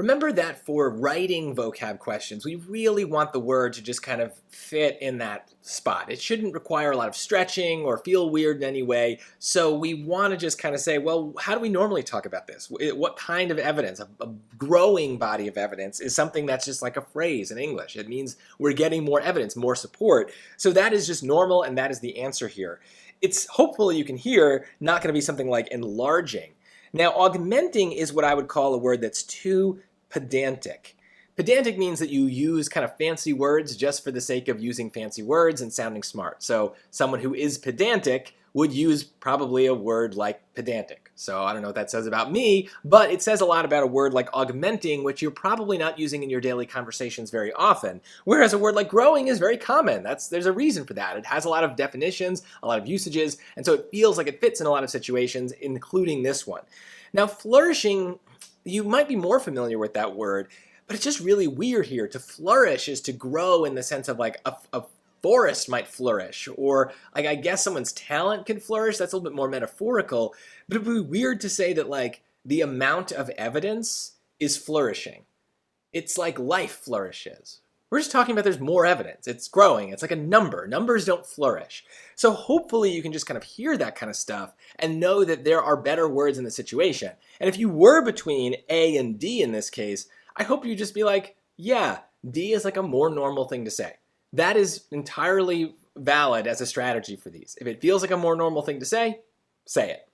Remember that for writing vocab questions, we really want the word to just kind of fit in that spot. It shouldn't require a lot of stretching or feel weird in any way. So we want to just kind of say, well, how do we normally talk about this? What kind of evidence, a growing body of evidence, is something that's just like a phrase in English. It means we're getting more evidence, more support. So that is just normal, and that is the answer here. It's hopefully you can hear not going to be something like enlarging. Now, augmenting is what I would call a word that's too pedantic. Pedantic means that you use kind of fancy words just for the sake of using fancy words and sounding smart. So someone who is pedantic would use probably a word like pedantic. So I don't know what that says about me, but it says a lot about a word like augmenting, which you're probably not using in your daily conversations very often. Whereas a word like growing is very common. There's a reason for that. It has a lot of definitions, a lot of usages, and so it feels like it fits in a lot of situations, including this one. Now, flourishing, you might be more familiar with that word, but it's just really weird here. To flourish is to grow in the sense of like a forest might flourish, or like I guess someone's talent can flourish. That's a little bit more metaphorical, but it would be weird to say that like the amount of evidence is flourishing. It's like life flourishes. We're just talking about there's more evidence. It's growing. It's like a number. Numbers don't flourish. So hopefully you can just kind of hear that kind of stuff and know that there are better words in the situation. And if you were between A and D in this case, I hope you just be like, yeah, D is like a more normal thing to say. That is entirely valid as a strategy for these. If it feels like a more normal thing to say it.